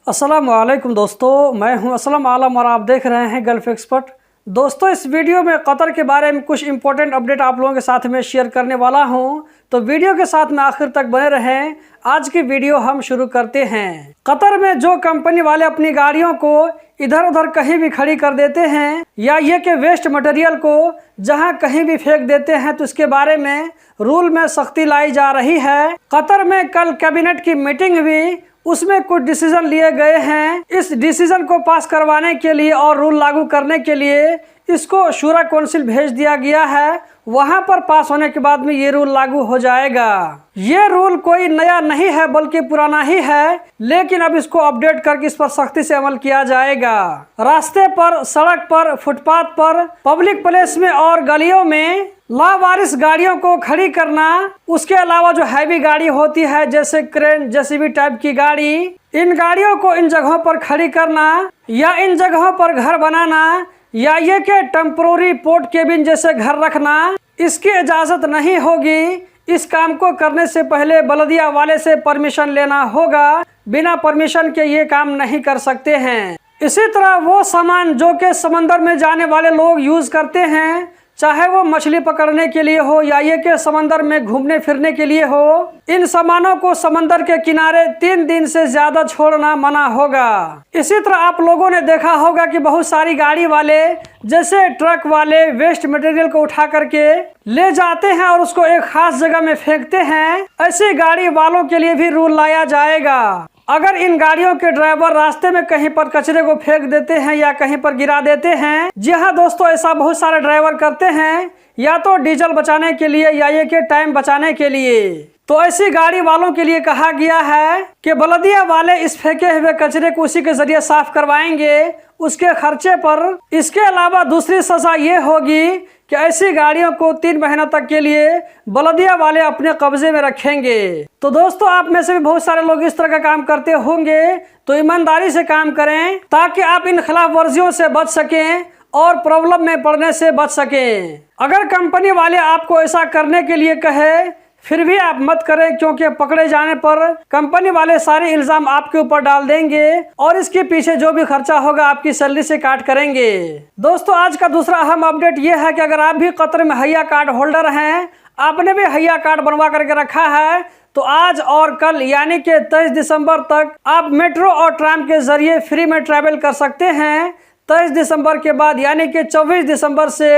अस्सलाम वालेकुम दोस्तों, मैं हूं असलम आलम और आप देख रहे हैं गल्फ एक्सपर्ट। दोस्तों, इस वीडियो में कतर के बारे में कुछ इंपॉर्टेंट अपडेट आप लोगों के साथ में शेयर करने वाला हूं, तो वीडियो के साथ में आखिर तक बने रहें। आज की वीडियो हम शुरू करते हैं। कतर में जो कंपनी वाले अपनी गाड़ियों को इधर उधर कहीं भी खड़ी कर देते हैं या ये कि वेस्ट मटेरियल को जहां कहीं भी फेंक देते हैं, तो इसके बारे में रूल में सख्ती लाई जा रही है। कतर में कल कैबिनेट की मीटिंग हुई, उसमें कुछ डिसीजन लिए गए हैं। इस डिसीजन को पास करवाने के लिए और रूल लागू करने के लिए इसको शूरा काउंसिल भेज दिया गया है। वहां पर पास होने के बाद में ये रूल लागू हो जाएगा। ये रूल कोई नया नहीं है बल्कि पुराना ही है, लेकिन अब इसको अपडेट करके इस पर सख्ती से अमल किया जाएगा। रास्ते पर, सड़क पर, फुटपाथ पर, पब्लिक प्लेस में और गलियों में लावारिस गाड़ियों को खड़ी करना, उसके अलावा जो हैवी गाड़ी होती है जैसे क्रेन, जेसीबी टाइप की गाड़ी, इन गाड़ियों को इन जगहों पर खड़ी करना या इन जगहों पर घर बनाना या ये के टेम्पोररी पोर्ट केबिन जैसे घर रखना, इसकी इजाज़त नहीं होगी। इस काम को करने से पहले बलदिया वाले से परमिशन लेना होगा। बिना परमिशन के ये काम नहीं कर सकते हैं। इसी तरह वो सामान जो कि समंदर में जाने वाले लोग यूज़ करते हैं, चाहे वो मछली पकड़ने के लिए हो या ये के समंदर में घूमने फिरने के लिए हो, इन सामानों को समंदर के किनारे 3 दिन से ज्यादा छोड़ना मना होगा। इसी तरह आप लोगों ने देखा होगा कि बहुत सारी गाड़ी वाले जैसे ट्रक वाले वेस्ट मटेरियल को उठा करके ले जाते हैं और उसको एक खास जगह में फेंकते हैं। ऐसी गाड़ी वालों के लिए भी रूल लाया जाएगा। अगर इन गाड़ियों के ड्राइवर रास्ते में कहीं पर कचरे को फेंक देते हैं या कहीं पर गिरा देते हैं, जी हाँ दोस्तों, ऐसा बहुत सारे ड्राइवर करते हैं, या तो डीजल बचाने के लिए या ये के टाइम बचाने के लिए। तो ऐसी गाड़ी वालों के लिए कहा गया है कि बलदिया वाले इस फेंके हुए कचरे को उसी के जरिए साफ करवाएंगे, उसके खर्चे पर। इसके अलावा दूसरी सजा ये होगी कि ऐसी गाड़ियों को 3 महीनों तक के लिए बलदिया वाले अपने कब्जे में रखेंगे। तो दोस्तों, आप में से भी बहुत सारे लोग इस तरह का काम करते होंगे, तो ईमानदारी से काम करें ताकि आप इन खिलाफ वर्जियों से बच सकें और प्रॉब्लम में पड़ने से बच सकें। अगर कंपनी वाले आपको ऐसा करने के लिए कहे फिर भी आप मत करें, क्योंकि पकड़े जाने पर कंपनी वाले सारे इल्जाम आपके ऊपर डाल देंगे और इसके पीछे जो भी खर्चा होगा आपकी सैलरी से काट करेंगे। दोस्तों, आज का दूसरा अहम अपडेट ये है कि अगर आप भी कतर में हैया कार्ड होल्डर हैं, आपने भी हैया कार्ड बनवा करके रखा है, तो आज और कल यानी कि 23 दिसंबर तक आप मेट्रो और ट्राम के जरिए फ्री में ट्रैवल कर सकते हैं। 23 दिसंबर के बाद यानी कि 24 दिसंबर से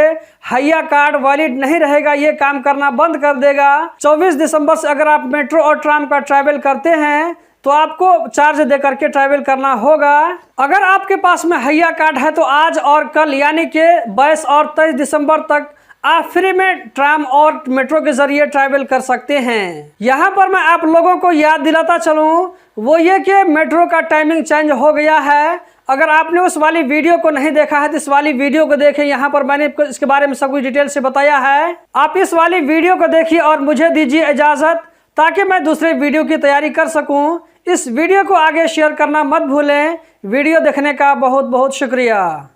हैया कार्ड वैलिड नहीं रहेगा, ये काम करना बंद कर देगा। 24 दिसंबर से अगर आप मेट्रो और ट्राम का ट्रैवल करते हैं तो आपको चार्ज दे करके ट्रैवल करना होगा। अगर आपके पास में हैया कार्ड है तो आज और कल यानी कि 22 और 23 दिसंबर तक आप फ्री में ट्राम और मेट्रो के जरिए ट्रैवल कर सकते हैं। यहाँ पर मैं आप लोगों को याद दिलाता चलूँ, वो ये कि मेट्रो का टाइमिंग चेंज हो गया है। अगर आपने उस वाली वीडियो को नहीं देखा है तो इस वाली वीडियो को देखें, यहाँ पर मैंने इसके बारे में सब कुछ डिटेल से बताया है। आप इस वाली वीडियो को देखिए और मुझे दीजिए इजाज़त, ताकि मैं दूसरे वीडियो की तैयारी कर सकूँ। इस वीडियो को आगे शेयर करना मत भूलें। वीडियो देखने का बहुत बहुत शुक्रिया।